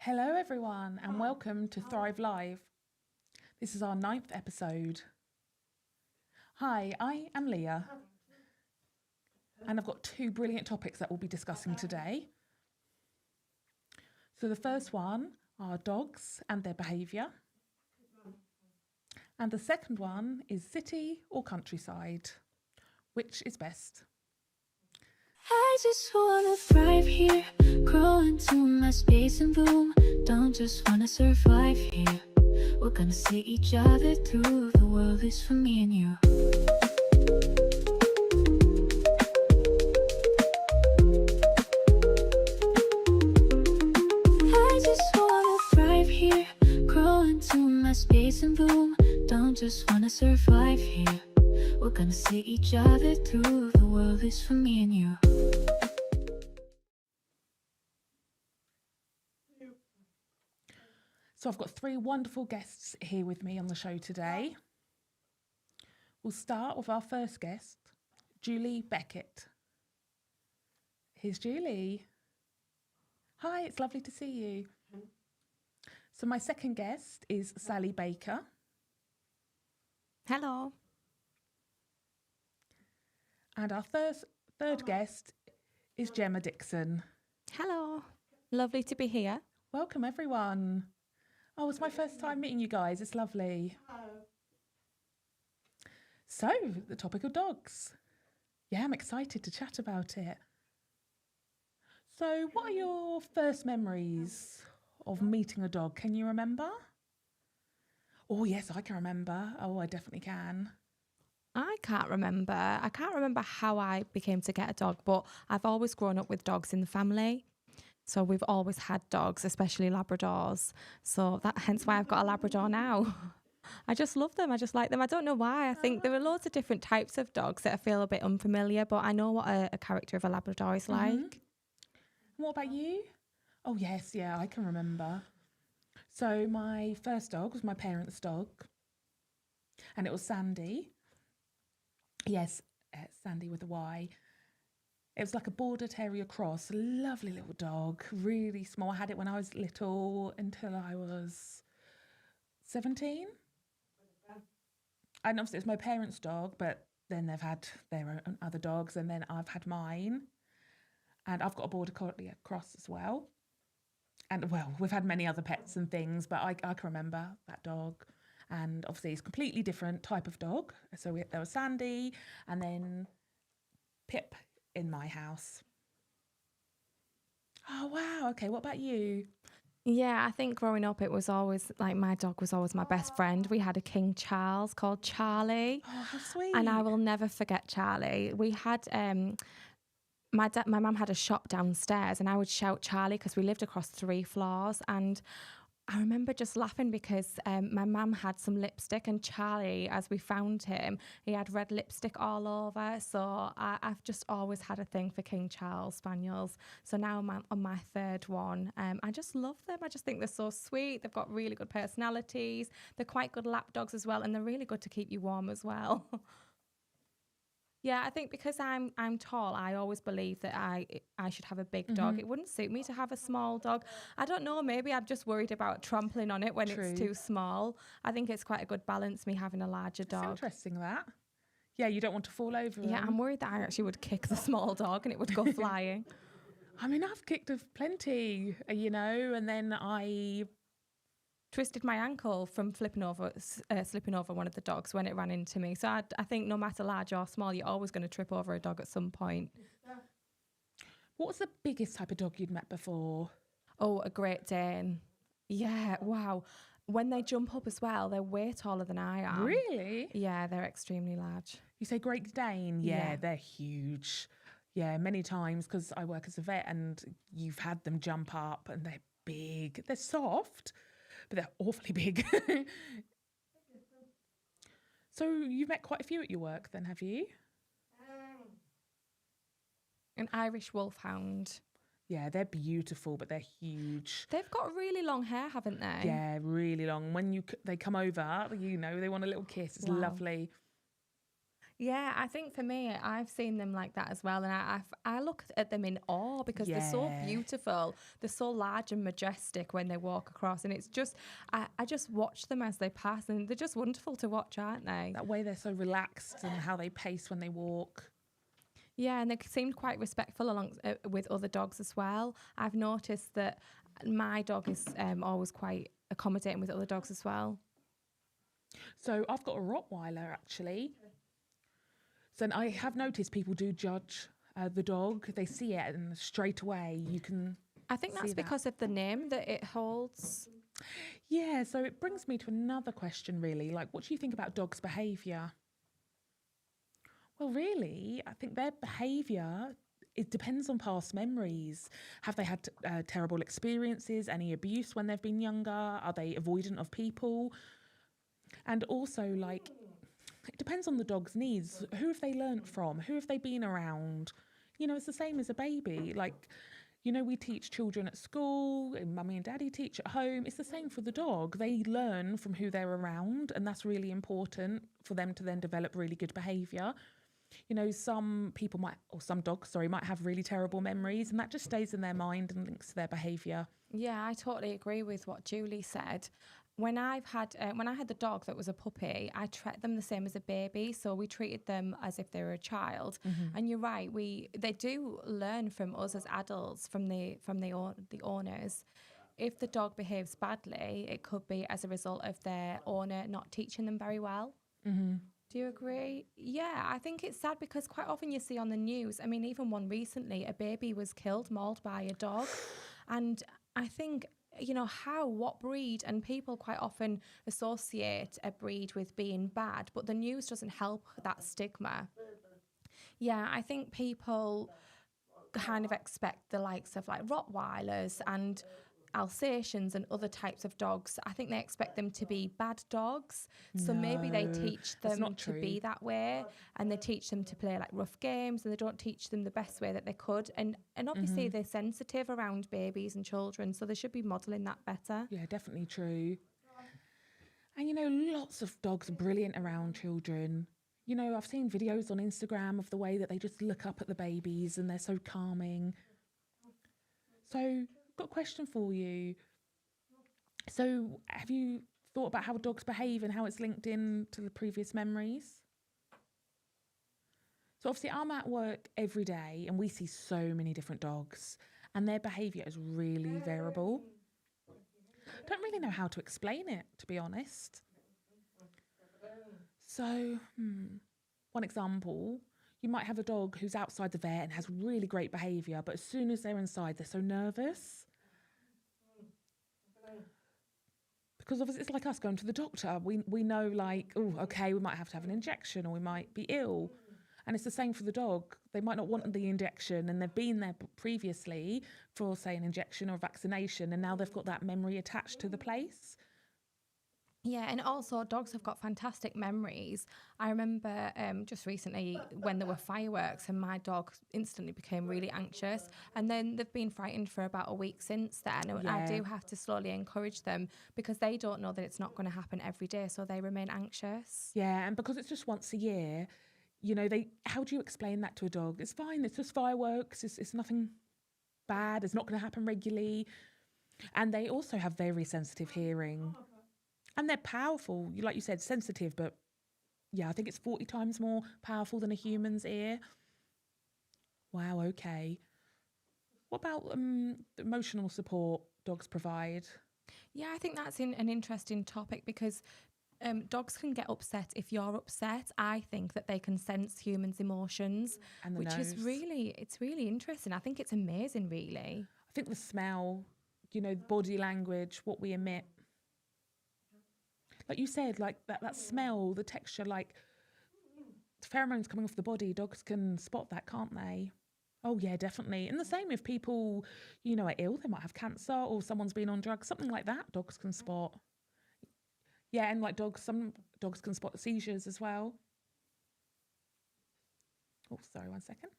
Hello, everyone, and welcome to Thrive Live. This is our 9th episode. Hi, I am Leah, and I've got two brilliant topics that we'll be discussing today. So, the first one are dogs and their behaviour, and the second one is city or countryside. Which is best? I just wanna thrive here, grow into my space and boom. Don't just wanna survive here. We're gonna see each other through. The world is for me and you. I just wanna thrive here, grow into my space and boom. Don't just wanna survive here. We're gonna see each other through. The world is for me and you. So, I've got three wonderful guests here with me on the show today. We'll start with our first guest, Julie Beckett. Here's Julie. Hi, it's lovely to see you. So my second guest is Sally Baker. Hello. And our third guest is Gem Dixon. Hello. Lovely to be here. Welcome, everyone. Oh, it's my first time meeting you guys. It's lovely. So, the topic of dogs. Yeah, I'm excited to chat about it. So, what are your first memories of meeting a dog? Can you remember? Oh, yes, I can remember. Oh, I definitely can. I can't remember how I became to get a dog, but I've always grown up with dogs in the family. So we've always had dogs, especially Labradors. So hence why I've got a Labrador now. I just love them. I just like them. I don't know why. I think there are loads of different types of dogs that I feel a bit unfamiliar, but I know what a character of a Labrador is like. And what about you? Oh, yes, yeah, I can remember. So my first dog was my parents' dog, and it was Sandy. Yes, Sandy with a Y. It was like a border terrier cross, a lovely little dog, really small. I had it when I was little until I was 17. And obviously it was my parents' dog, but then they've had their own other dogs, and then I've had mine. And I've got a border collie cross as well. And well, we've had many other pets and things, but I can remember that dog. And obviously it's a completely different type of dog. So there was Sandy and then Pip in my house. Oh, wow. Okay, what about you? Yeah, I think growing up, it was always like my dog was always my best friend. We had a King Charles called Charlie. Oh, how sweet. And I will never forget Charlie. We had my mum had a shop downstairs, and I would shout Charlie because we lived across 3 floors. And I remember just laughing because my mum had some lipstick, and Charlie, as we found him, he had red lipstick all over. So I've just always had a thing for King Charles Spaniels. So now I'm on my third one. I just love them. I just think they're so sweet. They've got really good personalities. They're quite good lap dogs as well, and they're really good to keep you warm as well. Yeah, I think because I'm tall, I always believe that I should have a big dog. It wouldn't suit me to have a small dog. I don't know, maybe I'm just worried about trampling on it when True. it's too small. I think it's quite a good balance, me having a larger It's dog. interesting that. Yeah, you don't want to fall over Yeah, them. I'm worried that I actually would kick the small dog and it would go flying. I mean, I've kicked of plenty, and then I Twisted my ankle from slipping over one of the dogs when it ran into me. So I think no matter large or small, you're always going to trip over a dog at some point. What was the biggest type of dog you'd met before? Oh, a Great Dane. Yeah, wow. When they jump up as well, they're way taller than I am. Really? Yeah, they're extremely large. You say Great Dane? Yeah, Yeah. they're huge. Yeah, many times because I work as a vet and you've had them jump up and they're big. They're soft, but they're awfully big. So you've met quite a few at your work then, have you? An Irish wolfhound. Yeah, they're beautiful, but they're huge. They've got really long hair, haven't they? Yeah, really long. When they come over, they want a little kiss. It's Wow. lovely. Yeah, I think for me, I've seen them like that as well. And I look at them in awe because they're so Yeah. beautiful. They're so large and majestic when they walk across. And it's just, I just watch them as they pass. And they're just wonderful to watch, aren't they? That way they're so relaxed and how they pace when they walk. Yeah, and they seemed quite respectful along with other dogs as well. I've noticed that my dog is always quite accommodating with other dogs as well. So I've got a Rottweiler actually. So I have noticed people do judge the dog. They see it and straight away you can. I think that's See that. because of the name that it holds. Yeah, so it brings me to another question really. Like, what do you think about dogs' behaviour? Well, really, I think their behaviour, it depends on past memories. Have they had terrible experiences, any abuse when they've been younger? Are they avoidant of people? And also, like, it depends on the dog's needs. Who have they learnt from? Who have they been around? You know, it's the same as a baby. Like, you know, we teach children at school, and mummy and daddy teach at home. It's the same for the dog. They learn from who they're around, and that's really important for them to then develop really good behaviour. You know, some people might, or some dogs, sorry, might have really terrible memories, and that just stays in their mind and links to their behaviour. Yeah, I totally agree with what Julie said. When I had the dog that was a puppy, I treated them the same as a baby, so we treated them as if they were a child. And you're right, they do learn from us as adults, from the owners. If the dog behaves badly, it could be as a result of their owner not teaching them very well. Do you agree? Yeah, I think it's sad because quite often you see on the news, I mean, even one recently, a baby was killed, mauled by a dog. And I think, you know, what breed, and people quite often associate a breed with being bad, but the news doesn't help that stigma. Yeah, I think people kind of expect the likes of like Rottweilers and Alsatians and other types of dogs. I think they expect them to be bad dogs. So maybe they No, teach that's them not to true. be that way, and they teach them to play like rough games, and they don't teach them the best way that they could. And obviously they're sensitive around babies and children, so they should be modelling that better. Yeah, definitely true. And you know, lots of dogs are brilliant around children. You know, I've seen videos on Instagram of the way that they just look up at the babies and they're so calming. So, got a question for you. So, have you thought about how dogs behave and how it's linked in to the previous memories? So, obviously, I'm at work every day and we see so many different dogs, and their behaviour is really variable. Don't really know how to explain it, to be honest. So, one example, you might have a dog who's outside the vet and has really great behaviour, but as soon as they're inside, they're so nervous. Because obviously it's like us going to the doctor. We know, like, oh, okay, we might have to have an injection or we might be ill. And it's the same for the dog. They might not want the injection and they've been there previously for, say, an injection or vaccination, and now they've got that memory attached to the place. Yeah, and also dogs have got fantastic memories. I remember just recently when there were fireworks and my dog instantly became really anxious, and then they've been frightened for about a week since then. And I do have to slowly encourage them because they don't know that it's not going to happen every day, so they remain anxious. Yeah, and because it's just once a year, you know, how do you explain that to a dog? It's fine, it's just fireworks, it's nothing bad, it's not going to happen regularly. And they also have very sensitive hearing. And they're powerful, like you said, sensitive, but yeah, I think it's 40 times more powerful than a human's ear. Wow, okay. What about the emotional support dogs provide? Yeah, I think that's an interesting topic because dogs can get upset if you're upset. I think that they can sense humans' emotions, And the which is nose. it's really interesting. I think it's amazing, really. I think the smell, you know, body language, what we emit. Like you said, like that smell, the texture, like pheromones coming off the body, dogs can spot that, can't they? Oh, yeah, definitely. And the same if people, you know, are ill, they might have cancer or someone's been on drugs, something like that, dogs can spot. Yeah, and like some dogs can spot seizures as well. Oh, sorry, 1 second.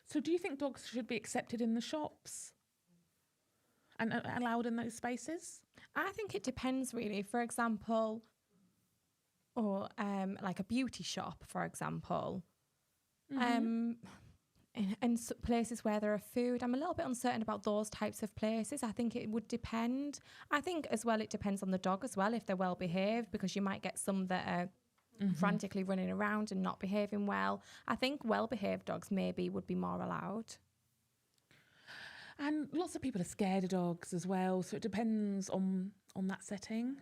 So do you think dogs should be accepted in the shops and allowed in those spaces? I think it depends, really. For example, or like a beauty shop, for example. Mhm. And places where there are food, I'm a little bit uncertain about those types of places. I think it would depend. I think as well it depends on the dog as well, if they're well behaved, because you might get some that are frantically running around and not behaving well. I think well behaved dogs maybe would be more allowed. And lots of people are scared of dogs as well, so it depends on that setting.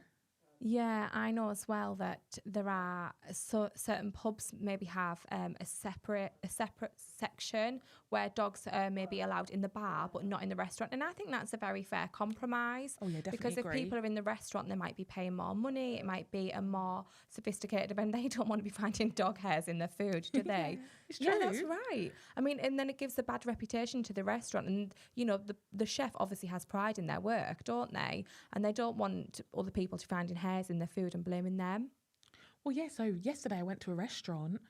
Yeah, I know as well that there are certain pubs maybe have a separate section where dogs are maybe allowed in the bar but not in the restaurant, and I think that's a very fair compromise. Oh yeah, definitely Because if agree. people are in the restaurant, they might be paying more money. It might be a more sophisticated event. They don't want to be finding dog hairs in their food, do they? It's Yeah, that's true. right. I mean, and then it gives a bad reputation to the restaurant. And, you know, the chef obviously has pride in their work, don't they? And they don't want other people to finding hairs in their food and blaming them. Well, yeah, so yesterday I went to a restaurant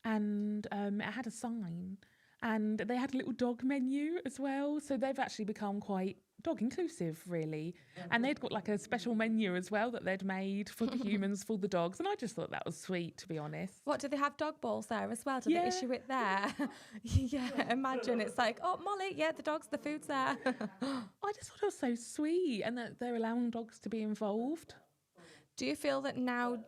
and it had a sign and they had a little dog menu as well. So they've actually become quite dog inclusive, really. And they'd got like a special menu as well that they'd made for the humans, for the dogs. And I just thought that was sweet, to be honest. What, do they have dog balls there as well? Do Yeah. they issue it there? Yeah, imagine it's like, oh, Molly, yeah, the dog's, the food's there. I just thought it was so sweet and that they're allowing dogs to be involved. Do you feel that now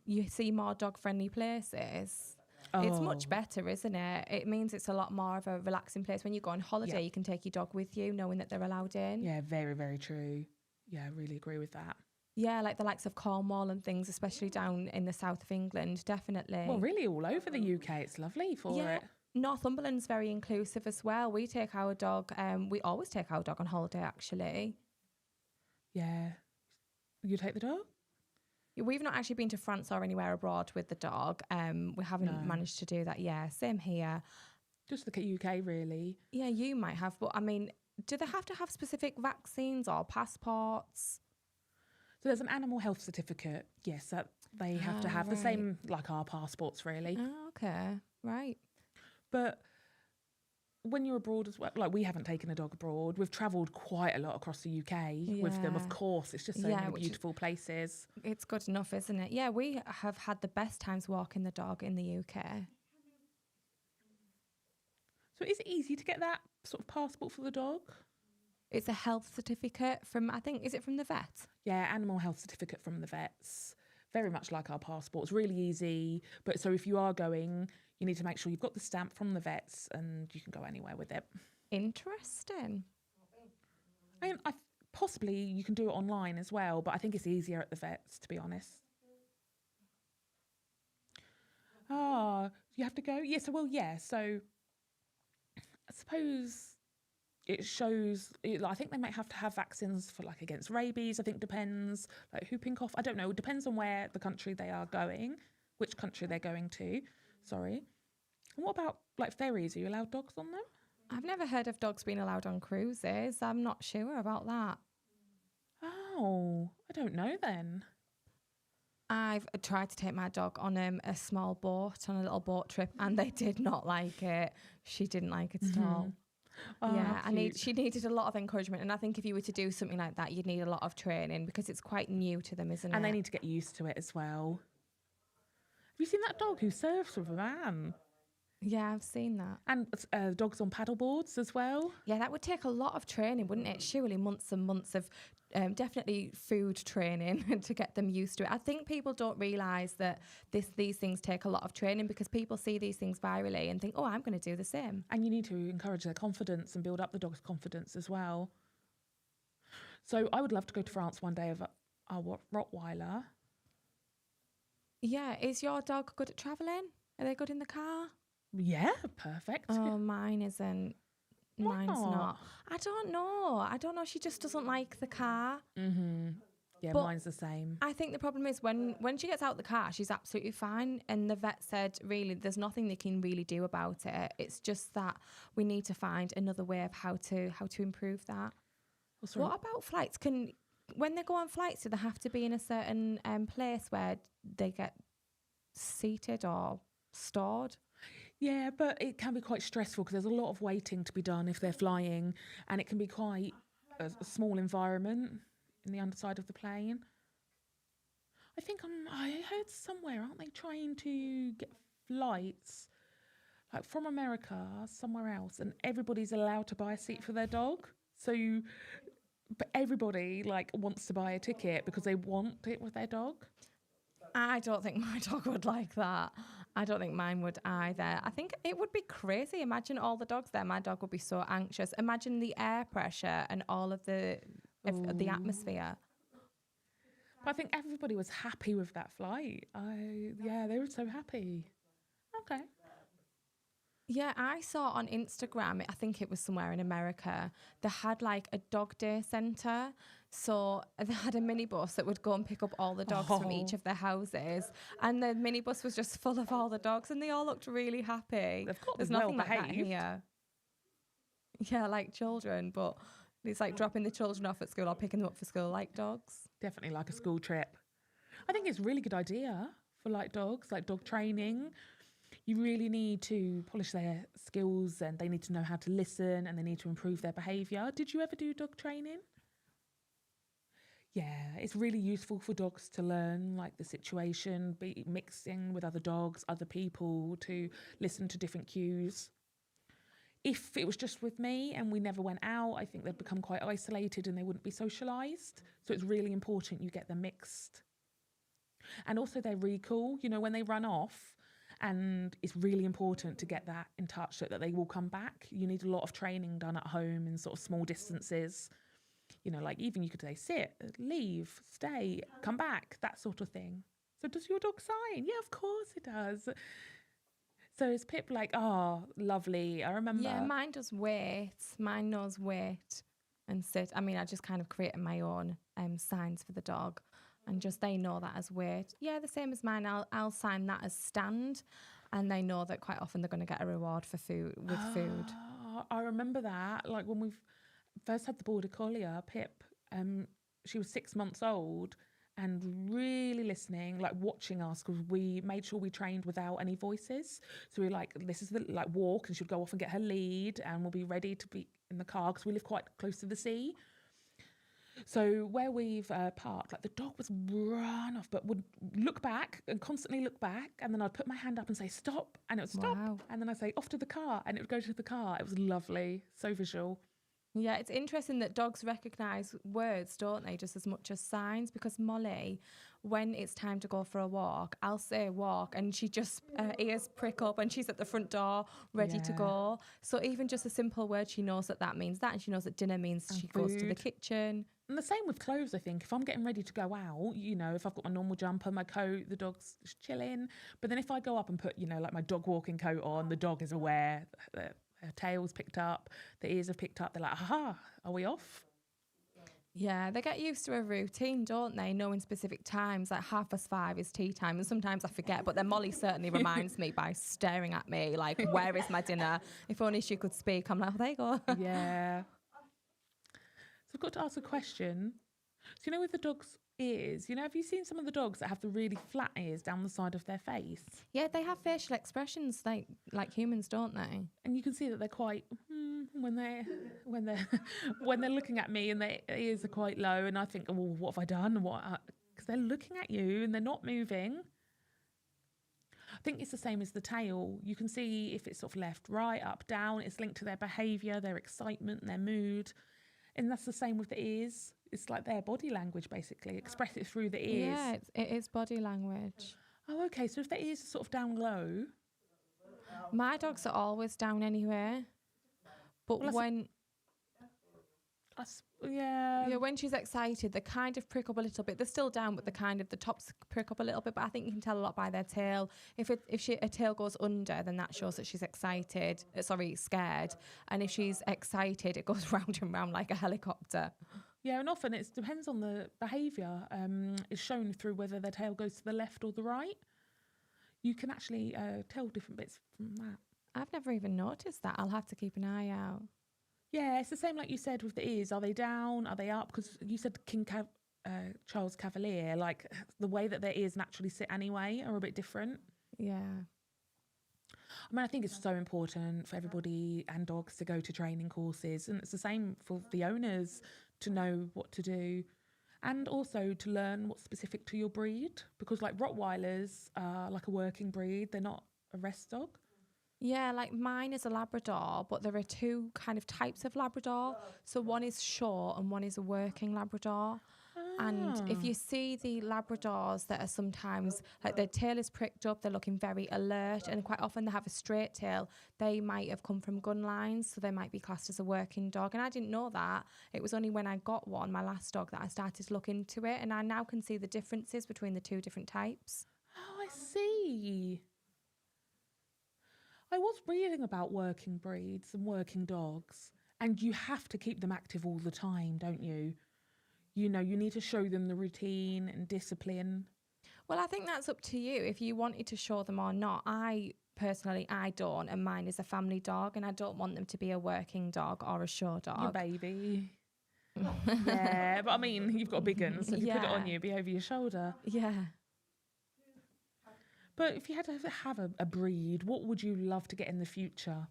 you see more dog-friendly places? It's much Oh. better, isn't it? It means it's a lot more of a relaxing place. When you go on holiday, you can take your dog with you, knowing that they're allowed in. Yeah, very, very true. Yeah, I really agree with that. Yeah, like the likes of Cornwall and things, especially down in the south of England, definitely. Well, really all over the UK. It's lovely for Yeah. it. Northumberland's very inclusive as well. We take our dog, we always take our dog on holiday, actually. Yeah. You take the dog? We've not actually been to France or anywhere abroad with the dog. We haven't No. managed to do that. Yeah, same here. Just the UK, really. Yeah, you might have, but I mean, do they have to have specific vaccines or passports? So there's an animal health certificate. Yes, that they have to have the right. same like our passports, really. Oh, okay, right. But when you're abroad as well, like we haven't taken a dog abroad. We've travelled quite a lot across the UK with them. Of Yeah. course, it's just so Yeah, many which is- beautiful places. It's good enough, isn't it? Yeah, we have had the best times walking the dog in the UK. So is it easy to get that sort of passport for the dog? It's a health certificate from, I think, is it from the vet? Yeah, animal health certificate from the vets. Very much like our passports, really easy. But so if you are going, you need to make sure you've got the stamp from the vets and you can go anywhere with it. Interesting. And possibly you can do it online as well, but I think it's easier at the vets, to be honest. Ah, you have to go? Yes, well, yeah. So I suppose it shows, I think they might have to have vaccines for like against rabies. I think depends, like whooping cough. I don't know. It depends on where the country they are going, which country they're going to. Sorry. And what about like ferries? Are you allowed dogs on them? I've never heard of dogs being allowed on cruises. I'm not sure about that. Oh, I don't know then. I've tried to take my dog on a small boat, on a little boat trip, and they did not like it. She didn't like it at all. Oh, Yeah, how cute. she needed a lot of encouragement, and I think if you were to do something like that, you'd need a lot of training because it's quite new to them, isn't it? And they need to get used to it as well. Have you seen that dog who surfs with a man? Yeah, I've seen that. And dogs on paddle boards as well. Yeah, that would take a lot of training, wouldn't it? Surely months and months of definitely food training to get them used to it. I think people don't realise that these things take a lot of training because people see these things virally and think, oh, I'm going to do the same. And you need to encourage their confidence and build up the dog's confidence as well. So I would love to go to France one day with our Rottweiler. Yeah, is your dog good at travelling? Are they good in the car? Yeah, perfect. Oh, mine isn't. Why Mine's not? not. I don't know. She just doesn't like the car. Mm-hmm. Yeah, But- mine's the same. I think the problem is when she gets out the car, she's absolutely fine. And the vet said, really, there's nothing they can really do about it. It's just that we need to find another way of how to improve that. Oh, sorry. What about flights? When they go on flights, do they have to be in a certain place where they get seated or stored? Yeah, but it can be quite stressful because there's a lot of waiting to be done if they're flying, and it can be quite a small environment in the underside of the plane. I think I heard somewhere, aren't they trying to get flights like from America somewhere else, and everybody's allowed to buy a seat for their dog. But everybody like wants to buy a ticket because they want it with their dog. I don't think my dog would like that. I don't think mine would either. I think it would be crazy. Imagine all the dogs there. My dog would be so anxious. Imagine the air pressure and all of the atmosphere. But I think everybody was happy with that flight. They were so happy. Okay. Yeah, I saw on Instagram, I think it was somewhere in America, they had like a dog day centre. So they had a minibus that would go and pick up all the dogs from each of their houses. And the minibus was just full of all the dogs and they all looked really happy. There's nothing like that here. Yeah, like children, but it's like dropping the children off at school or picking them up for school like dogs. Definitely like a school trip. I think it's a really good idea for like dogs, like dog training. You really need to polish their skills and they need to know how to listen and they need to improve their behaviour. Did you ever do dog training? Yeah, it's really useful for dogs to learn like the situation, be mixing with other dogs, other people, to listen to different cues. If it was just with me and we never went out, I think they'd become quite isolated and they wouldn't be socialised. So it's really important you get them mixed. And also their recall, you know, when they run off, and it's really important to get that in touch so that they will come back. You need a lot of training done at home in sort of small distances. You know, like even you could say sit, leave, stay, come back, that sort of thing. So does your dog sign? Yeah, of course it does. So is Pip like, oh, lovely. I remember. Yeah, mine does wait. Mine knows wait and sit. I mean, I just kind of created my own signs for the dog. And just they know that as wait. Yeah, the same as mine. I'll sign that as stand. And they know that quite often they're going to get a reward for food. I remember that. Like when we first had the Border Collie, Pip, she was 6 months old and really listening, like watching us, because we made sure we trained without any voices. So we were like, this is the like walk, and she'd go off and get her lead and we'll be ready to be in the car because we live quite close to the sea. So where we've parked, like the dog was run off, but would look back and constantly look back. And then I'd put my hand up and say, stop. And it would stop. Wow. And then I'd say, off to the car. And it would go to the car. It was lovely. So visual. Yeah, it's interesting that dogs recognise words, don't they, just as much as signs? Because Molly, when it's time to go for a walk, I'll say walk and she just ears prick up and she's at the front door ready to go. So even just a simple word, she knows that means that, and she knows that dinner means and she food. goes to the kitchen. And the same with clothes, I think. If I'm getting ready to go out, you know, if I've got my normal jumper, my coat, the dog's just chilling. But then if I go up and put, you know, like my dog walking coat on, the dog is aware that her tail's picked up, the ears have picked up. They're like, aha, are we off? Yeah, they get used to a routine, don't they? Knowing specific times, like 5:30 is tea time. And sometimes I forget, but then Molly certainly reminds me by staring at me like, where is my dinner? If only she could speak. I'm like, oh, there you go. Yeah. So I've got to ask a question. So, you know, with the dog's ears, you know, have you seen some of the dogs that have the really flat ears down the side of their face? Yeah, they have facial expressions like humans, don't they? And you can see that they're quite when they're looking at me and their ears are quite low, and I think, oh, what have I done? Because they're looking at you and they're not moving. I think it's the same as the tail. You can see if it's sort of left, right, up, down. It's linked to their behaviour, their excitement, their mood. And that's the same with the ears. It's like their body language, basically. Express it through the ears. Yeah, it is body language. Oh, okay. So if their ears are sort of down low. My dogs are always down anyway. But when when she's excited, they kind of prick up a little bit. They're still down, but the tops prick up a little bit. But I think you can tell a lot by their tail. If her tail goes under, then that shows that she's scared. And if she's excited, it goes round and round like a helicopter. Yeah, and often it depends on the behaviour. It's shown through whether their tail goes to the left or the right. You can actually tell different bits from that. I've never even noticed that. I'll have to keep an eye out. Yeah, it's the same like you said with the ears. Are they down? Are they up? Because you said Charles Cavalier, like the way that their ears naturally sit anyway are a bit different. Yeah. I mean, I think it's so important for everybody and dogs to go to training courses. And it's the same for the owners to know what to do. And also to learn what's specific to your breed, because like Rottweilers are like a working breed. They're not a rest dog. Yeah, like mine is a Labrador, but there are two kind of types of Labrador. So one is short and one is a working Labrador. And if Ah. you see the Labradors that are sometimes like their tail is pricked up, they're looking very alert, and quite often they have a straight tail, they might have come from gun lines, so they might be classed as a working dog. And I didn't know that. It was only when I got one, my last dog, that I started to look into it, and I now can see the differences between the two different types. Oh, I see. I was reading about working breeds and working dogs, and you have to keep them active all the time, don't you? You know, you need to show them the routine and discipline. Well, I think that's up to you if you wanted to show them or not. I don't, and mine is a family dog, and I don't want them to be a working dog or a show Your dog. baby. Yeah, but I mean, you've got a big one, so if you put it on Yeah. you, it'd be over your shoulder. Yeah. But if you had to have a breed, what would you love to get in the future?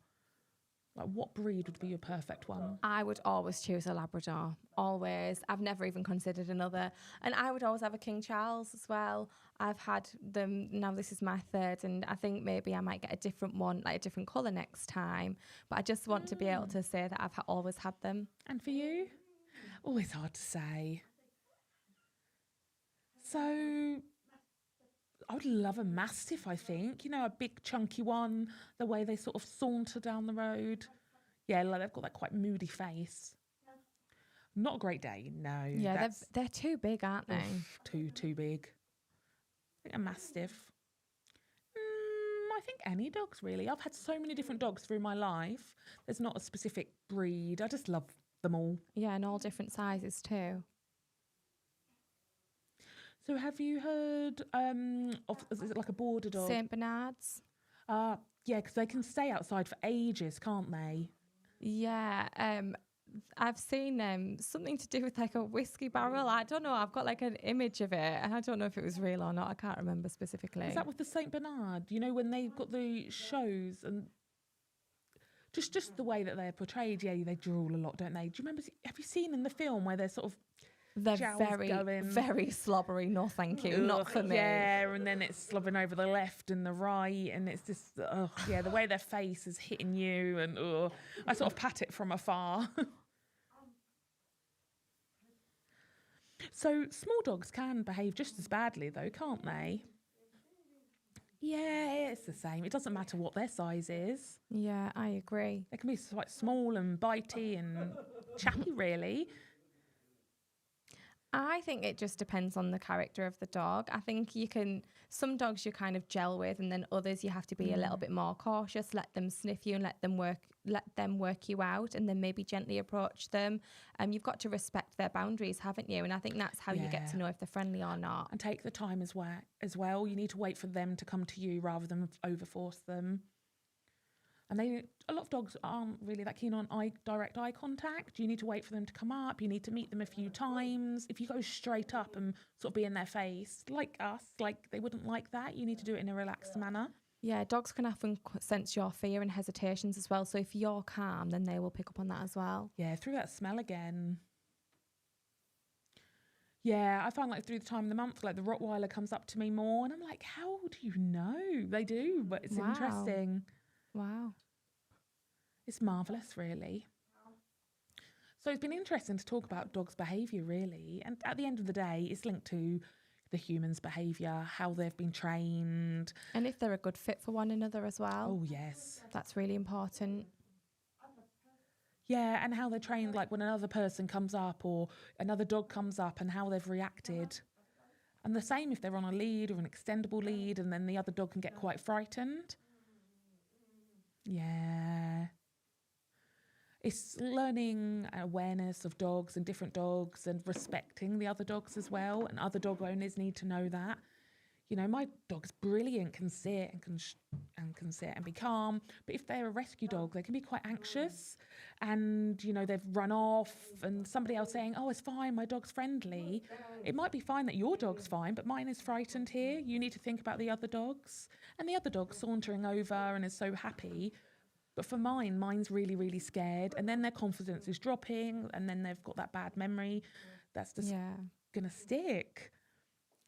Like, what breed would be your perfect one? I would always choose a Labrador. Always. I've never even considered another. And I would always have a King Charles as well. I've had them, now this is my third, and I think maybe I might get a different one, like a different colour next time. But I just want to be able to say that I've always had them. And for you? Always hard to say. So, I would love a Mastiff, I think. You know, a big chunky one, the way they sort of saunter down the road. Yeah, like they've got that quite moody face. Not a great day, no. Yeah, that's they're too big, aren't they? too big. I think a Mastiff. I think any dogs, really. I've had so many different dogs through my life. There's not a specific breed. I just love them all. Yeah, and all different sizes too. So have you heard of, is it like a border dog? Saint Bernards. Yeah, because they can stay outside for ages, can't they? Yeah, I've seen something to do with like a whiskey barrel. I don't know. I've got like an image of it, and I don't know if it was real or not. I can't remember specifically. Is that with the Saint Bernard? You know, when they've got the shows and just the way that they're portrayed, yeah, they drool a lot, don't they? Do you remember, have you seen in the film where they're sort of They're jowls very, going? very slobbery. No, thank you. Not for me. Yeah, and then it's slobbering over the left and the right, and it's just, yeah, the way their face is hitting you, and I sort of pat it from afar. So small dogs can behave just as badly, though, can't they? Yeah, it's the same. It doesn't matter what their size is. Yeah, I agree. They can be quite small and bitey and chappy, really. I think it just depends on the character of the dog. I think some dogs you kind of gel with, and then others you have to be a little bit more cautious, let them sniff you and let them work you out, and then maybe gently approach them. You've got to respect their boundaries, haven't you? And I think that's how you get to know if they're friendly or not. And take the time as well. You need to wait for them to come to you rather than overforce them. And a lot of dogs aren't really that keen on direct eye contact. You need to wait for them to come up. You need to meet them a few times. If you go straight up and sort of be in their face, like us, like they wouldn't like that. You need to do it in a relaxed manner. Yeah, dogs can often sense your fear and hesitations as well. So if you're calm, then they will pick up on that as well. Yeah, through that smell again. Yeah, I find like through the time of the month, like the Rottweiler comes up to me more, and I'm like, how do you know? They do, but it's interesting. Wow. It's marvellous, really. So it's been interesting to talk about dogs' behaviour, really. And at the end of the day, it's linked to the human's behaviour, how they've been trained. And if they're a good fit for one another as well. Oh, yes. That's really important. Yeah, and how they're trained, like when another person comes up or another dog comes up, and how they've reacted. And the same if they're on a lead or an extendable lead, and then the other dog can get quite frightened. Yeah. It's learning awareness of dogs and different dogs, and respecting the other dogs as well. And other dog owners need to know that. You know, my dog's brilliant, can sit and can sit and be calm. But if they're a rescue dog, they can be quite anxious, and you know they've run off, and somebody else saying, "Oh, it's fine, my dog's friendly." It might be fine that your dog's fine, but mine is frightened here. You need to think about the other dogs, and the other dog's sauntering over and is so happy. But for mine's really, really scared, and then their confidence is dropping, and then they've got that bad memory. That's just going to stick.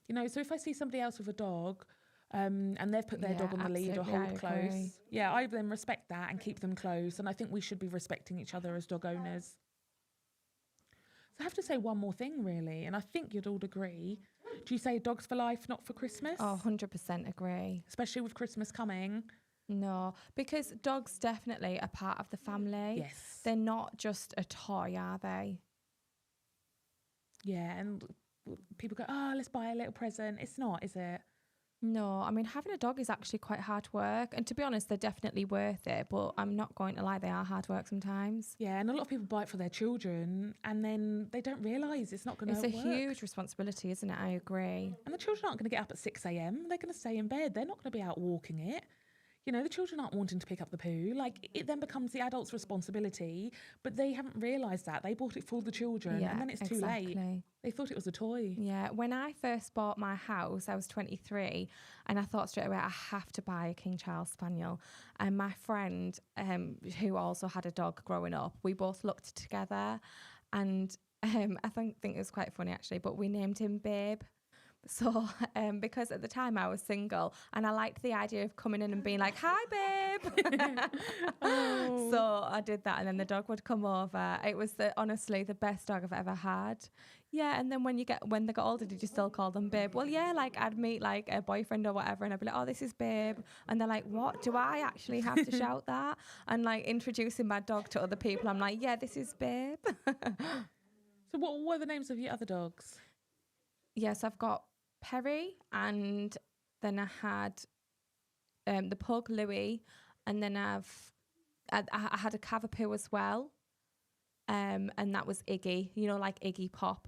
You know, so if I see somebody else with a dog and they've put their dog on the lead or absolutely, hold I agree. close, yeah, I then respect that and keep them close. And I think we should be respecting each other as dog owners. So I have to say one more thing, really, and I think you'd all agree. Do you say dogs for life, not for Christmas? Oh, 100% agree. Especially with Christmas coming. No, because dogs definitely are part of the family. Yes. They're not just a toy, are they? Yeah, and people go, oh, let's buy a little present. It's not, is it? No, I mean, having a dog is actually quite hard work. And to be honest, they're definitely worth it. But I'm not going to lie, they are hard work sometimes. Yeah, and a lot of people buy it for their children and then they don't realise it's not going to work. It's a huge responsibility, isn't it? I agree. And the children aren't going to get up at 6 a.m. They're going to stay in bed. They're not going to be out walking it. You know, the children aren't wanting to pick up the poo. Like, it then becomes the adult's responsibility, but they haven't realised that. They bought it for the children, and then it's too late. They thought it was a toy. Yeah, when I first bought my house, I was 23, and I thought straight away, I have to buy a King Charles Spaniel. And my friend, who also had a dog growing up, we both looked together, and I think it was quite funny, actually, but we named him Babe. So, because at the time I was single and I liked the idea of coming in and being like, hi, babe. Oh. So I did that, and then the dog would come over. It was honestly the best dog I've ever had. Yeah, and then when they got older, did you still call them babe? Well, yeah, like I'd meet like a boyfriend or whatever and I'd be like, oh, this is babe. And they're like, what? Do I actually have to shout that? And like introducing my dog to other people, I'm like, yeah, this is babe. So what were the names of your other dogs? Yes, I've got Perry, and then I had the pug Louis, and then I had a Cavapoo as well, and that was Iggy, you know, like Iggy Pop.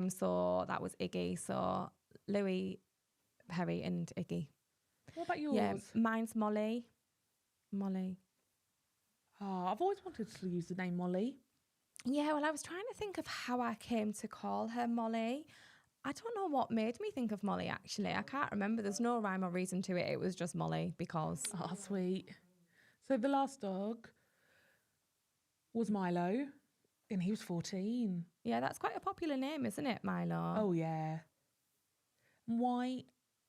So that was Iggy. So Louis, Perry, and Iggy. What about yours? Yeah, mine's Molly. Molly. Oh, I've always wanted to use the name Molly. Yeah, well, I was trying to think of how I came to call her Molly. I don't know what made me think of Molly, actually. I can't remember. There's no rhyme or reason to it. It was just Molly because... Oh, sweet. So the last dog was Milo, and he was 14. Yeah, that's quite a popular name, isn't it, Milo? Oh, yeah. White,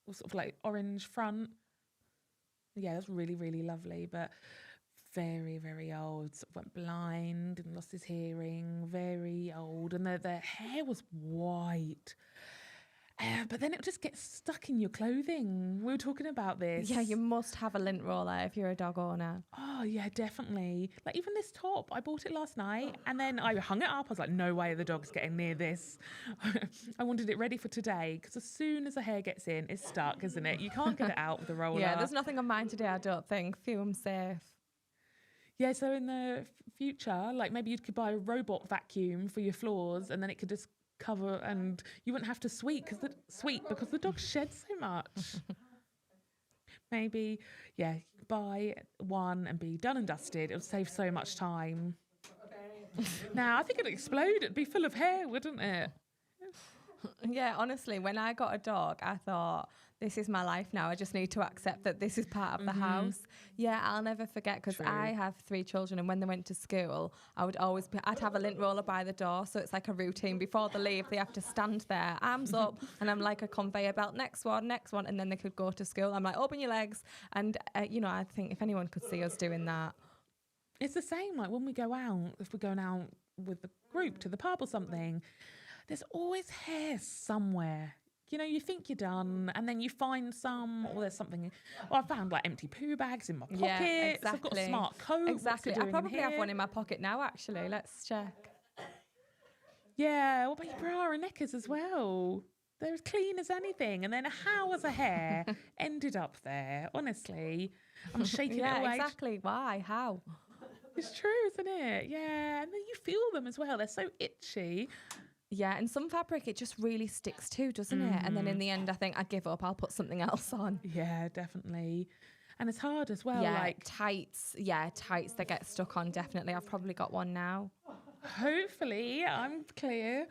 or sort of like orange front. Yeah, that's really, really lovely, but very, very old. Sort of went blind and lost his hearing. Very old. And their hair was white. But then it just gets stuck in your clothing. We were talking about this. Yeah, you must have a lint roller if you're a dog owner. Oh, yeah, definitely. Like even this top, I bought it last night and then I hung it up. I was like, no way the dog's getting near this. I wanted it ready for today because as soon as the hair gets in, it's stuck, isn't it? You can't get it out with the roller. Yeah, there's nothing on mine today, I don't think. Phew, I'm safe. Yeah, so in the future, like maybe you could buy a robot vacuum for your floors and then it could just cover and you wouldn't have to sweep because the dog sheds so much. Maybe, yeah, buy one and be done and dusted. It would save so much time. Now, I think it'd explode. It'd be full of hair, wouldn't it? Yeah, honestly, when I got a dog, I thought, this is my life now. I just need to accept that this is part of the house. Yeah, I'll never forget because I have 3 children, and when they went to school, I'd have a lint roller by the door. So it's like a routine. Before they leave, they have to stand there, arms up, and I'm like a conveyor belt. Next one, and then they could go to school. I'm like, open your legs. And, you know, I think if anyone could see us doing that. It's the same, like when we go out, if we're going out with the group to the pub or something, there's always hair somewhere. You know, you think you're done, and then you find some, or there's something. Well, I found like empty poo bags in my pockets. Yeah, exactly. I've got a smart coat. Exactly. I probably have one in my pocket now, actually. Let's check. Yeah, what about your bra and knickers as well? They're as clean as anything. And then how has a hair ended up there? Honestly, I'm shaking it away. Yeah, exactly. Why? How? It's true, isn't it? Yeah, and then you feel them as well. They're so itchy. Yeah, and some fabric, it just really sticks to, doesn't it? And then in the end, I think I give up. I'll put something else on. Yeah, definitely. And it's hard as well. Yeah, like tights. Yeah, tights that get stuck on, definitely. I've probably got one now. Hopefully, I'm clear.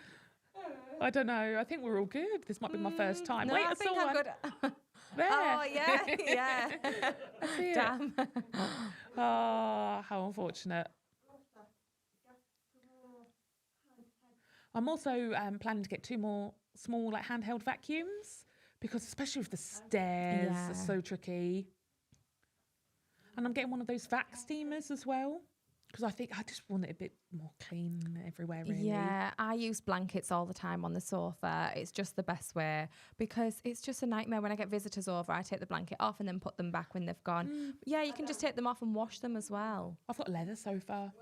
I don't know. I think we're all good. This might be my first time. No, Wait, I think saw I'm one. good. There. Oh, yeah, yeah. I see it. Damn. Oh, how unfortunate. I'm also planning to get 2 more small like handheld vacuums, because especially with the stairs, it's so tricky. And I'm getting one of those vac steamers as well, because I think I just want it a bit more clean everywhere, really. Yeah, I use blankets all the time on the sofa. It's just the best way, because it's just a nightmare when I get visitors over. I take the blanket off and then put them back when they've gone. Yeah, you can just take them off and wash them as well. I've got a leather sofa.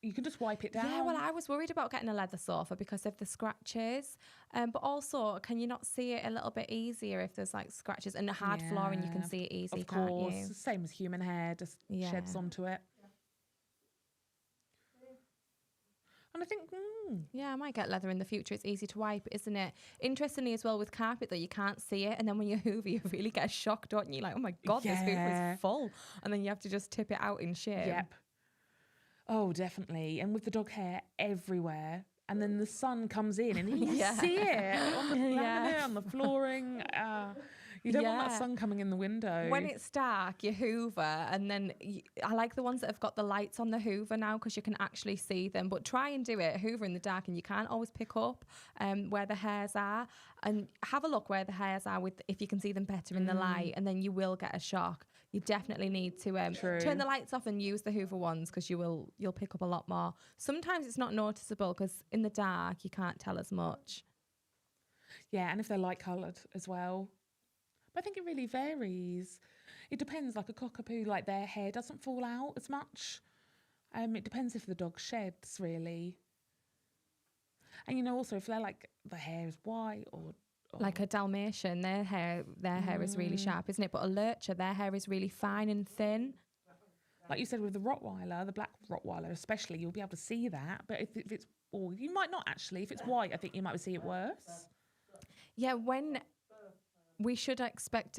You can just wipe it down. Yeah, well, I was worried about getting a leather sofa because of the scratches. But also, can you not see it a little bit easier if there's like scratches and hard flooring? You can see it easy, of course. can't you? Same as human hair, just sheds onto it. And I think, yeah, I might get leather in the future. It's easy to wipe, isn't it? Interestingly as well with carpet, though, you can't see it. And then when you hoover, you really get a shock, don't you? You're like, oh my God, this hoover is full. And then you have to just tip it out in shame. Yep. Oh, definitely. And with the dog hair everywhere. And then the sun comes in and you see it on the laminate, on the flooring. You don't want that sun coming in the window. When it's dark, you hoover, and then I like the ones that have got the lights on the hoover now, because you can actually see them. But try and do it, hoover in the dark, and you can't always pick up where the hairs are. And have a look where the hairs are if you can see them better in the light, and then you will get a shock. You definitely need to turn the lights off and use the hoover ones, because you'll pick up a lot more. Sometimes it's not noticeable because in the dark you can't tell as much. Yeah, and if they're light coloured as well. But I think it really varies. It depends, like a cockapoo, like their hair doesn't fall out as much. It depends if the dog sheds, really. And you know, also if they're like the hair is white or like a Dalmatian, their hair is really sharp, isn't it? But a lurcher, their hair is really fine and thin. Like you said with the Rottweiler, the black Rottweiler especially, you'll be able to see that. But if it's, or you might not actually. If it's white, I think you might see it worse. Yeah, when we should expect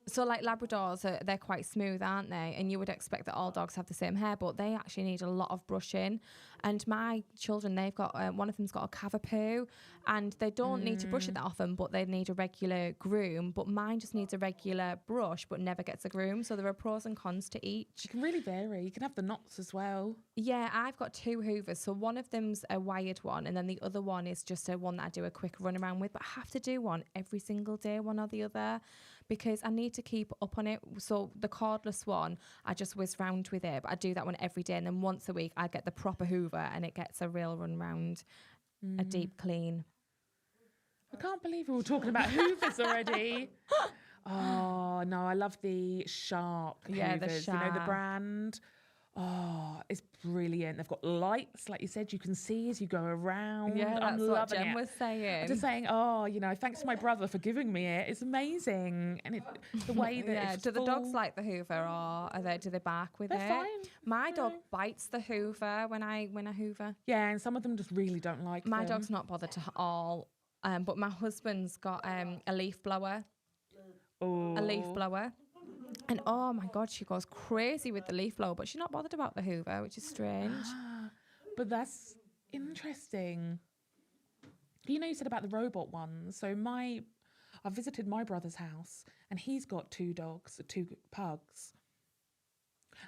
so like Labradors, they're quite smooth, aren't they? And you would expect that all dogs have the same hair, but they actually need a lot of brushing. And my children, they've got one of them's got a cavapoo, and they don't need to brush it that often, but they need a regular groom. But mine just needs a regular brush, but never gets a groom. So there are pros and cons to each. It can really vary. You can have the knots as well. Yeah, I've got two hoovers. So one of them's a wired one, and then the other one is just a one that I do a quick run around with. But I have to do one every single day, one or the other, because I need to keep up on it. So the cordless one, I just whiz round with it, but I do that one every day, and then once a week I get the proper hoover and it gets a real run round, a deep clean. I can't believe we're all talking about hoovers already. Oh no, I love the Shark hoovers. The Shark. You know the brand? Oh, it's brilliant. They've got lights, like you said, you can see as you go around. Yeah, that's I'm what loving Gem it. was saying. I'm just saying, thanks to my brother for giving me it. It's amazing. And the way that it's do the dogs like the hoover, or do they bark with They're it? fine. My dog bites the hoover when I hoover. Yeah, and some of them just really don't like My them. dog's not bothered at all. But my husband's got a leaf blower. Oh. A leaf blower. And oh my God, she goes crazy with the leaf blower, but she's not bothered about the hoover, which is strange. But that's interesting. You know, you said about the robot ones. So I visited my brother's house, and he's got two pugs.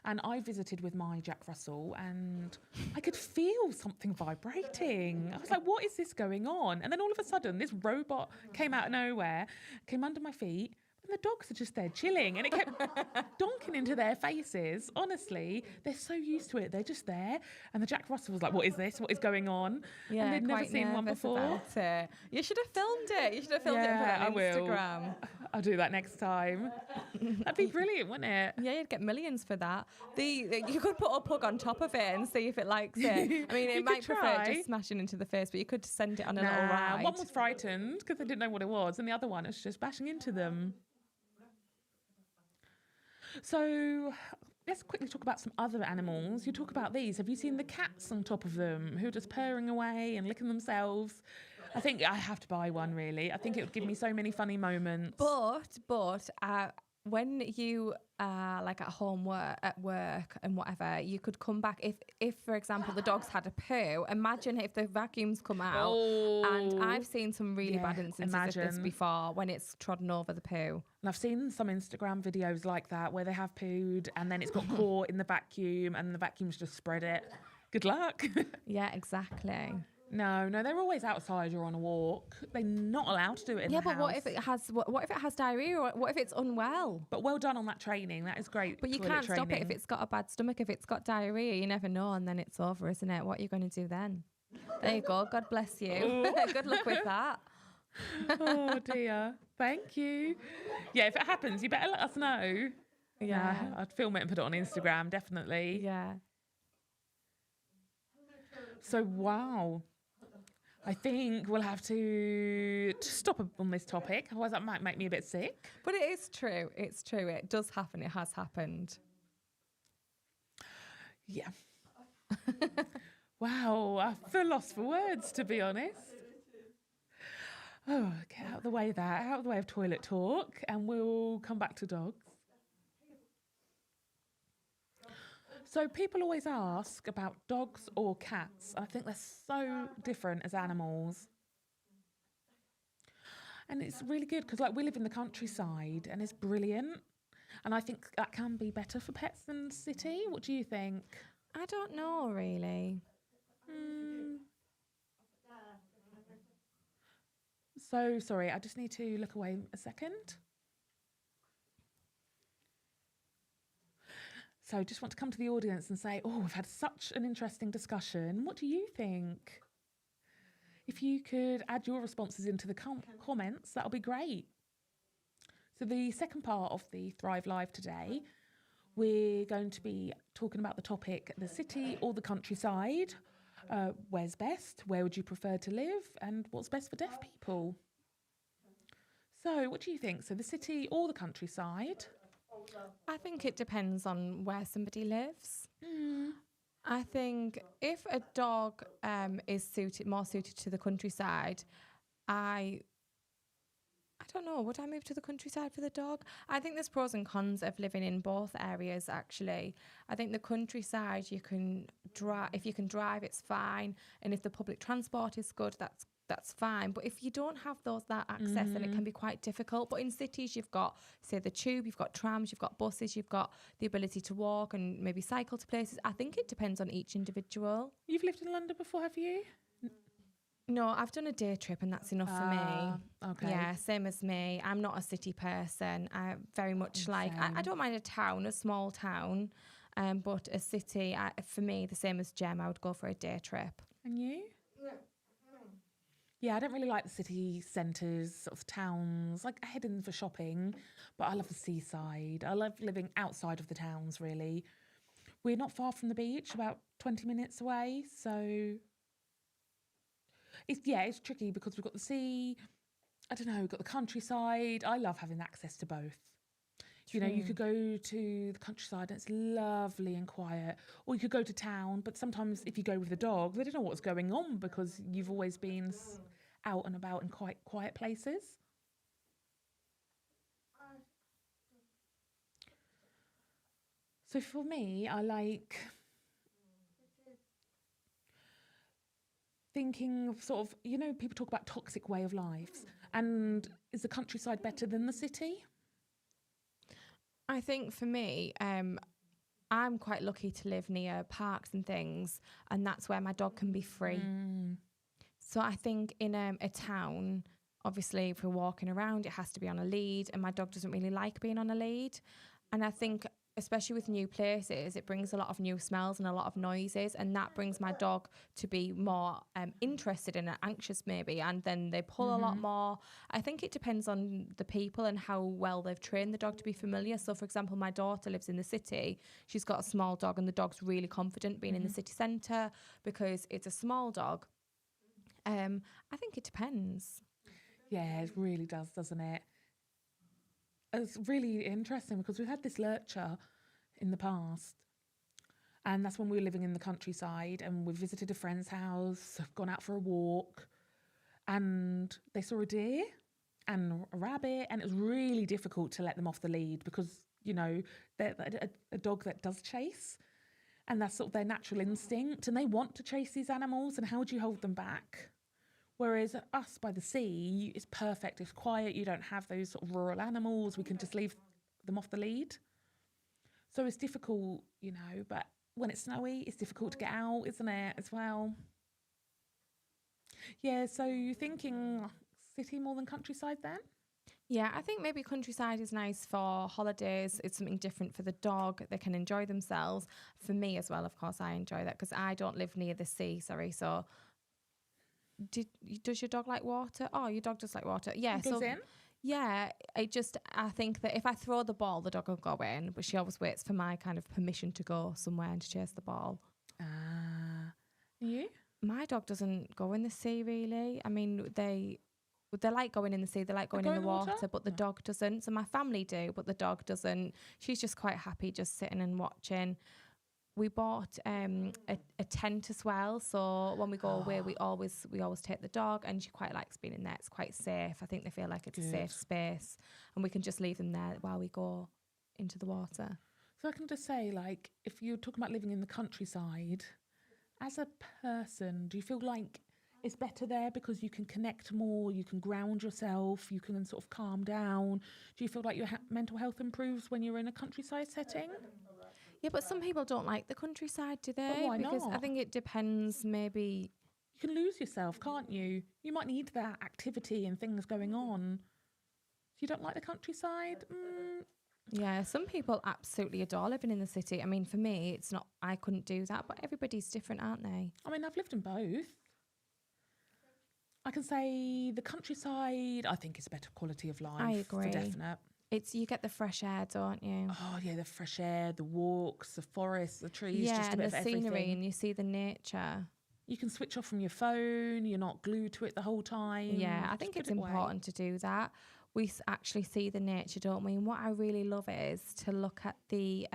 And I visited with my Jack Russell, and I could feel something vibrating. I was like, what is this going on? And then all of a sudden, this robot came out of nowhere, came under my feet, and the dogs are just there chilling, and it kept donking into their faces. Honestly, they're so used to it. They're just there. And the Jack Russell was like, what is this? What is going on? Yeah, and they'd never quite seen one nervous before. about it. You should have filmed it. You should have filmed it Yeah, and put I it on will. Instagram. I'll do that next time. That'd be brilliant, wouldn't it? Yeah, you'd get millions for that. You could put a plug on top of it and see if it likes it. I mean, You it might could prefer try. just smashing into the face, but you could send it on a little ride. One was frightened because they didn't know what it was, and the other one was just bashing into them. So let's quickly talk about some other animals. You talk about these. Have you seen the cats on top of them who are just purring away and licking themselves? I think I have to buy one, really. I think it would give me so many funny moments. But when you are like at work and whatever, you could come back if for example the dogs had a poo. Imagine if the vacuums come out, and I've seen some really bad instances of this before when it's trodden over the poo. And I've seen some Instagram videos like that where they have pooed and then it's got caught in the vacuum and the vacuum's just spread it. Good luck. Yeah, exactly. No, they're always outside or on a walk. They're not allowed to do it in Yeah, the but house. what if it has diarrhea, or what if it's unwell? But well done on that training. That is great. But you toilet can't stop it if training. it's got a bad stomach. If it's got diarrhea, you never know, and then it's over, isn't it? What are you going to do then? There you go. God bless you. Good luck with that. Oh dear. Thank you. Yeah, if it happens, you better let us know. Yeah. I'd film it and put it on Instagram, definitely. Yeah. So, wow. I think we'll have to stop on this topic. Otherwise, that might make me a bit sick. But it is true. It's true. It does happen. It has happened. Yeah. Wow. I feel lost for words, to be honest. Oh, get out of the way of that. Out of the way of toilet talk. And we'll come back to dogs. So people always ask about dogs or cats. I think they're so different as animals. And it's really good because we live in the countryside and it's brilliant. And I think that can be better for pets than city. What do you think? I don't know, really. So sorry, I just need to look away a second. So just want to come to the audience and say, oh, we've had such an interesting discussion. What do you think? If you could add your responses into the comments, that'll be great. So the second part of the Thrive Live today, we're going to be talking about the topic, the city or the countryside. Where's best? Where would you prefer to live? And what's best for deaf people? So what do you think? So the city or the countryside? I think it depends on where somebody lives. I think if a dog is more suited to the countryside, I don't know, would I move to the countryside for the dog? I think there's pros and cons of living in both areas, actually. I think the countryside, you can drive. If you can drive, it's fine. And if the public transport is good, that's fine. But if you don't have that access, then it can be quite difficult. But in cities, you've got, say, the tube, you've got trams, you've got buses, you've got the ability to walk and maybe cycle to places. I think it depends on each individual. You've lived in London before, have you? No, I've done a day trip and that's enough for me. Okay. Yeah, same as me. I'm not a city person. I very much I don't mind a town, a small town, but a city, for me, the same as Gem, I would go for a day trip. And you? Yeah, I don't really like the city centres, sort of towns, like heading for shopping, but I love the seaside. I love living outside of the towns, really. We're not far from the beach, about 20 minutes away, so it's tricky because we've got the sea, I don't know, we've got the countryside. I love having access to both. You know, you could go to the countryside and it's lovely and quiet, or you could go to town, but sometimes if you go with the dog, they don't know what's going on because you've always been out and about in quite quiet places. So for me, I like thinking of sort of, you know, people talk about toxic way of lives, and is the countryside better than the city? I think for me, I'm quite lucky to live near parks and things, and that's where my dog can be free. So I think in a town, obviously, if we're walking around, it has to be on a lead, and my dog doesn't really like being on a lead. And I think, especially with new places, it brings a lot of new smells and a lot of noises, and that brings my dog to be more interested and anxious maybe, and then they pull a lot more. I think it depends on the people and how well they've trained the dog to be familiar. So for example, my daughter lives in the city. She's got a small dog and the dog's really confident being in the city centre because it's a small dog. I think it depends. Yeah, it really does, doesn't it? It's really interesting because we've had this lurcher in the past, and that's when we were living in the countryside, and we visited a friend's house, gone out for a walk, and they saw a deer and a rabbit, and it was really difficult to let them off the lead because, you know, they're a dog that does chase, and that's sort of their natural instinct, and they want to chase these animals, and how would you hold them back? Whereas us by the sea, it's perfect, it's quiet, you don't have those sort of rural animals, we can just leave them off the lead. So it's difficult, you know, but when it's snowy, it's difficult to get out, isn't it, as well? Yeah, so you're thinking city more than countryside then? Yeah, I think maybe countryside is nice for holidays. It's something different for the dog. They can enjoy themselves. For me as well, of course, I enjoy that because I don't live near the sea. Sorry, so does your dog like water? Oh, your dog does like water. Yeah, Goes so in? yeah, I think that if I throw the ball, the dog will go in, but she always waits for my kind of permission to go somewhere and to chase the ball. Ah. You? My dog doesn't go in the sea really. I mean, they like going in the sea, they like They going go in the in the water? water, but the Oh. dog doesn't. So my family do, but the dog doesn't. She's just quite happy just sitting and watching. We bought a tent as well, so when we go away, we always take the dog, and she quite likes being in there. It's quite safe. I think they feel like it's a Good. safe space, and we can just leave them there while we go into the water. So I can just say, like, if you're talking about living in the countryside, as a person, do you feel like it's better there because you can connect more, you can ground yourself, you can sort of calm down? Do you feel like your mental health improves when you're in a countryside setting? Yeah, but some people don't like the countryside, do they? But why Because I not? think it depends. Maybe You can lose yourself, can't you? You might need that activity and things going on. You don't like the countryside? yeah, some people absolutely adore living in the city. I mean, for me, it's not. I couldn't do that, but everybody's different, aren't they? I mean, I've lived in both. I can say the countryside, I think it's a better quality of life. I agree. For definite. It's you get the fresh air, don't you? Oh, yeah, the fresh air, the walks, the forests, the trees, Yeah, just a and bit the of scenery, everything. and you see the nature. You can switch off from your phone. You're not glued to it the whole time. Yeah, I Just think put it's it away. important to do that. We actually see the nature, don't we? And what I really love is to look at the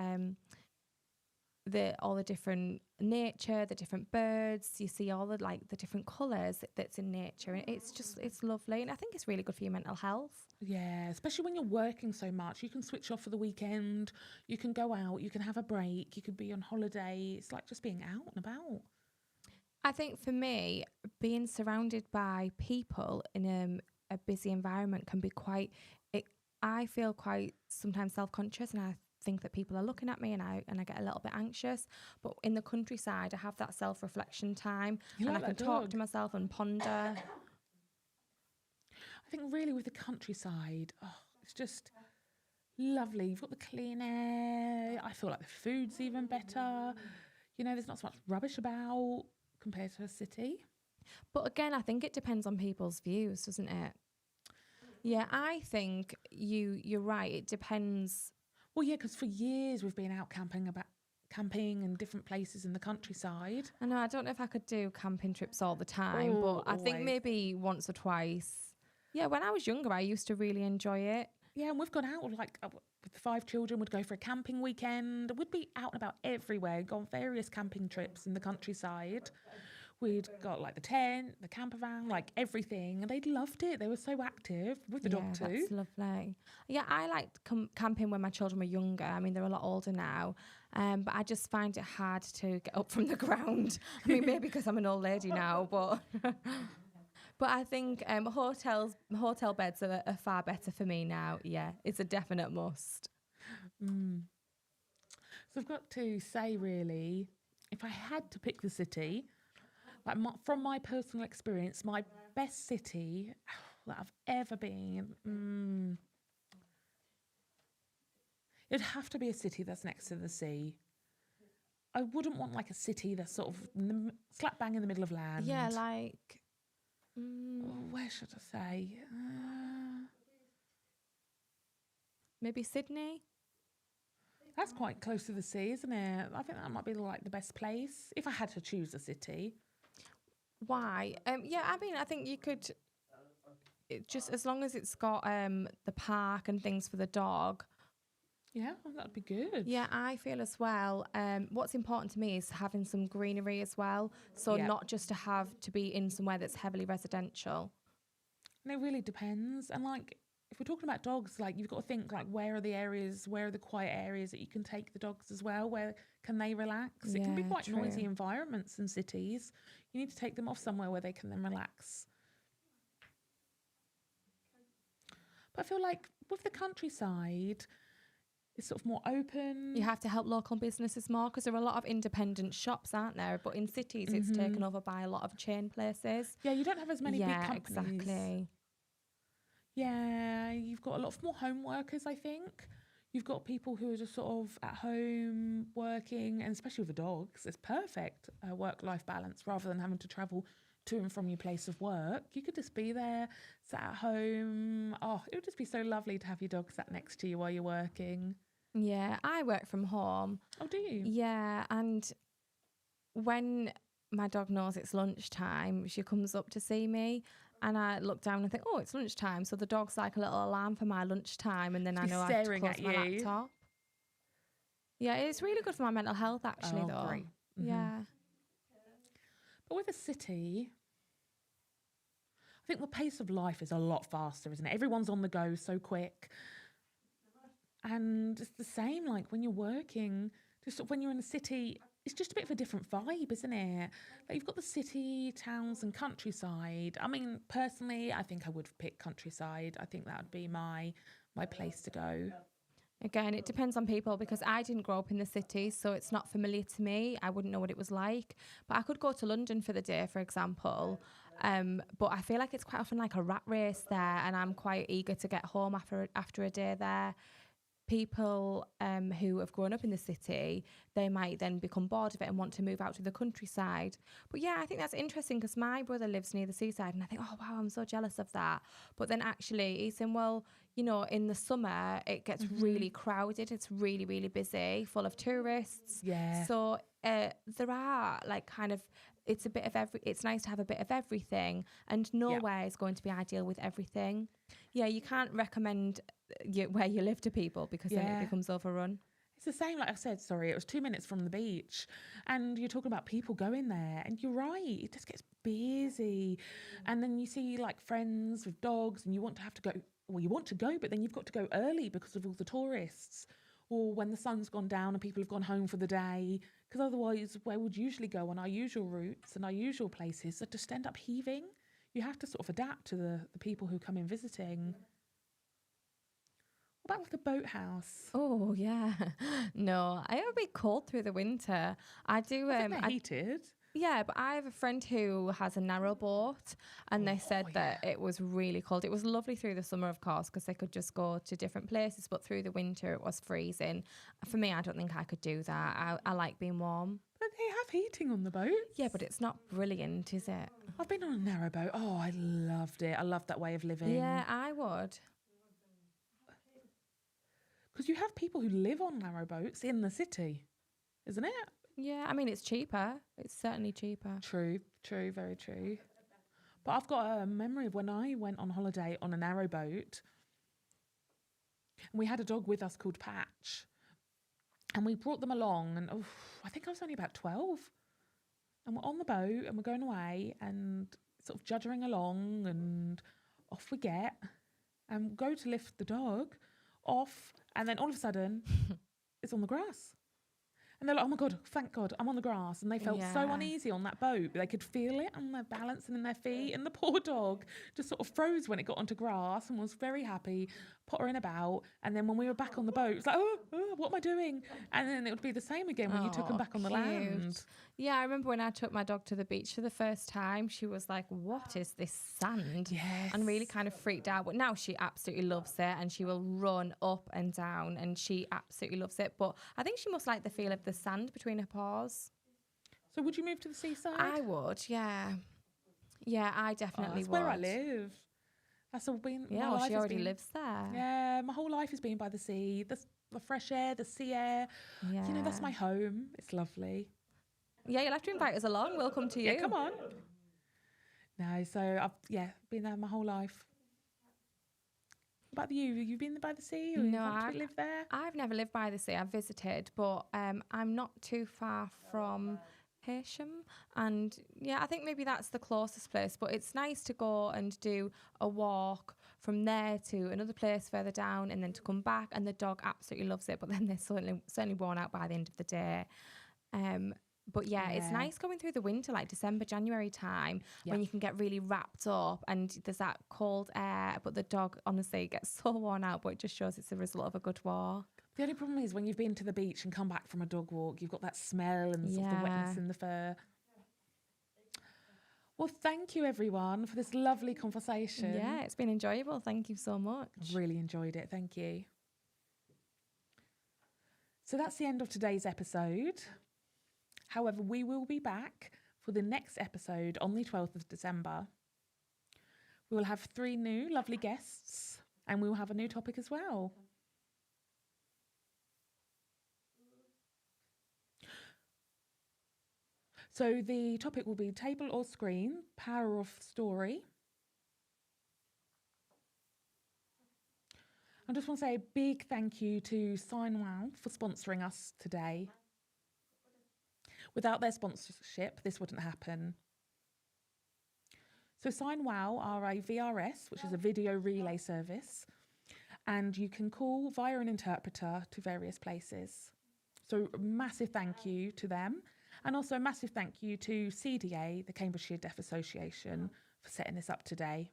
all the different nature, the different birds. You see all the like the different colours that's in nature, and it's lovely. And I think it's really good for your mental health. Yeah, especially when you're working so much. You can switch off for the weekend. You can go out. You can have a break. You could be on holiday. It's like just being out and about. I think for me, being surrounded by people in a busy environment can be quite. I feel quite sometimes self-conscious, and I think that people are looking at me, and I get a little bit anxious. But in the countryside, I have that self-reflection time, You and like I can that talk dog? to myself and ponder. I think really with the countryside, it's just lovely. You've got the clean air. I feel like the food's even better. You know, there's not so much rubbish about compared to a city. But again, I think it depends on people's views, doesn't it? Yeah, I think you're right. It depends. Well, yeah, because for years we've been out camping in different places in the countryside. I know I don't know if I could do camping trips all the time, Oh, but I think always. maybe once or twice. Yeah, when I was younger, I used to really enjoy it. Yeah, and we've gone out like with the 5 children. Would go for a camping weekend. We'd be out and about everywhere. Go on various camping trips in the countryside. We'd got like the tent, the camper van, like everything, and they loved it. They were so active with the dog too. That's lovely. Yeah, I liked camping when my children were younger. I mean, they're a lot older now, but I just find it hard to get up from the ground. I mean, maybe because I'm an old lady now, but but I think hotel beds are far better for me now. Yeah, it's a definite must. So I've got to say, really, if I had to pick the city, like from my personal experience, my best city that I've ever been, it'd have to be a city that's next to the sea. I wouldn't want like a city that's sort of slap bang in the middle of land. Yeah, like Where should I say? maybe Sydney. That's quite close to the sea, isn't it? I think that might be like the best place if I had to choose a city. Why? Yeah, I mean, I think you could. It just as long as it's got the park and things for the dog. Yeah, that'd be good. Yeah, I feel as well. What's important to me is having some greenery as well. So Yeah. not just to have to be in somewhere that's heavily residential. And it really depends. And like, if we're talking about dogs, like you've got to think like, where are the quiet areas that you can take the dogs as well? Where can they relax? It can be Yeah, quite noisy true. environments in cities. You need to take them off somewhere where they can then relax. But I feel like with the countryside, is sort of more open. You have to help local businesses more because there are a lot of independent shops, aren't there? But in cities, it's taken over by a lot of chain places. Yeah, you don't have as many big companies. Exactly. Yeah, you've got a lot of more home workers, I think. You've got people who are just sort of at home working, and especially with the dogs, it's perfect work-life balance rather than having to travel to and from your place of work. You could just be there, sat at home. Oh, it would just be so lovely to have your dog sat next to you while you're working. Yeah, I work from home. Oh, do you? Yeah, and when my dog knows it's lunchtime, she comes up to see me. And I look down and think, oh, it's lunchtime. So the dog's like a little alarm for my lunchtime. And then I know I have to close my laptop. Yeah, it's really good for my mental health, actually, though. Great. Yeah. But with a city, I think the pace of life is a lot faster, isn't it? Everyone's on the go so quick. And it's the same, like when you're working, just sort of when you're in the city, it's just a bit of a different vibe, isn't it? Like you've got the city, towns and countryside. I mean, personally, I think I would pick countryside. I think that would be my place to go. Again, it depends on people because I didn't grow up in the city, so it's not familiar to me. I wouldn't know what it was like. But I could go to London for the day, for example. But I feel like it's quite often like a rat race there, and I'm quite eager to get home after a day there. People who have grown up in the city, they might then become bored of it and want to move out to the countryside. But yeah, I think that's interesting because my brother lives near the seaside and I think, oh, wow, I'm so jealous of that. But then actually he's saying, well, you know, in the summer, it gets really crowded. It's really, really busy, full of tourists. Yeah. So there are like kind of, it's a bit of it's nice to have a bit of everything, and nowhere is going to be ideal with everything. Yeah, you can't recommend where you live to people because then it becomes overrun. It's the same, like I said, it was 2 minutes from the beach and you're talking about people going there and you're right, it just gets busy. And then you see like friends with dogs and you want to go, but then you've got to go early because of all the tourists or when the sun's gone down and people have gone home for the day. Because otherwise, where would you usually go on our usual routes and our usual places that just end up heaving? You have to sort of adapt to the people who come in visiting. What about like a boathouse? Oh, yeah. No, I have a bit cold through the winter. I do. I think they're heated. Yeah, but I have a friend who has a narrow boat and they said that it was really cold. It was lovely through the summer, of course, because they could just go to different places, but through the winter it was freezing. For me, I don't think I could do that. I like being warm. But they have heating on the boat. Yeah, but it's not brilliant, is it? I've been on a narrow boat. Oh, I loved it. I loved that way of living. Yeah, I would. Because you have people who live on narrow boats in the city, isn't it? Yeah, I mean, it's cheaper. It's certainly cheaper. True, very true. But I've got a memory of when I went on holiday on a narrow boat. And we had a dog with us called Patch. And we brought them along. And I think I was only about 12. And we're on the boat and we're going away and sort of juddering along. And off we get. And go to lift the dog off. And then all of a sudden, it's on the grass. And they're like, oh my God, thank God, I'm on the grass. And they felt so uneasy on that boat. They could feel it on their balance and in their feet. And the poor dog just sort of froze when it got onto grass and was very happy, pottering about. And then when we were back on the boat, it was like, oh, what am I doing? And then it would be the same again when you took them back on the land. Yeah, I remember when I took my dog to the beach for the first time, she was like, what is this sand? Yes. And really kind of freaked out. But now she absolutely loves it and she will run up and down and she absolutely loves it. But I think she must like the feel of the sand between her paws. So would you move to the seaside? I would, yeah. Yeah, I definitely that's would. where I live. That's all been. Yeah, well, she already lives there. Yeah, my whole life has been by the sea. The fresh air, the sea air. Yeah. You know, that's my home. It's lovely. Yeah, you'll have to invite us along. We'll come to you. Yeah, come on. No, so I've been there my whole life. What about you? Have you been by the sea or no, you live there? I've never lived by the sea. I've visited, but I'm not too far from Heysham. And yeah, I think maybe that's the closest place. But it's nice to go and do a walk from there to another place further down and then to come back. And the dog absolutely loves it. But then they're certainly worn out by the end of the day. But yeah, it's nice going through the winter, like December, January time, when you can get really wrapped up and there's that cold air. But the dog, honestly, gets so worn out, but it just shows it's a result of a good walk. The only problem is when you've been to the beach and come back from a dog walk, you've got that smell and sort of the wetness Yeah. in the fur. Well, thank you everyone for this lovely conversation. Yeah, it's been enjoyable. Thank you so much. I've really enjoyed it. Thank you. So that's the end of today's episode. However, we will be back for the next episode on the 12th of December. We will have 3 new lovely guests and we will have a new topic as well. So the topic will be table or screen, power of story. I just want to say a big thank you to SignWow for sponsoring us today. Without their sponsorship, this wouldn't happen. So SignWow are a VRS, which is a video relay service, and you can call via an interpreter to various places. So a massive thank you to them, and also a massive thank you to CDA, the Cambridgeshire Deaf Association, for setting this up today.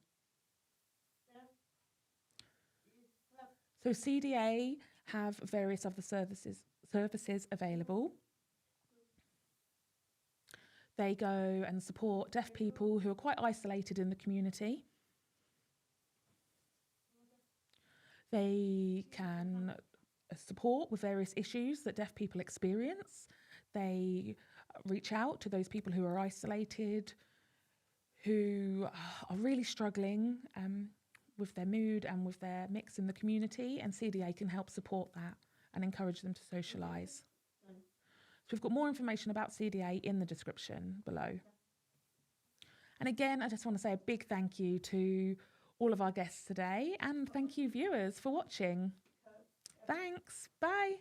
So CDA have various other services available. They go and support deaf people who are quite isolated in the community. They can support with various issues that deaf people experience. They reach out to those people who are isolated, who are really struggling with their mood and with their mix in the community, and CDA can help support that and encourage them to socialise. So we've got more information about CDA in the description below. And again, I just want to say a big thank you to all of our guests today, and thank you viewers for watching. Thanks, bye.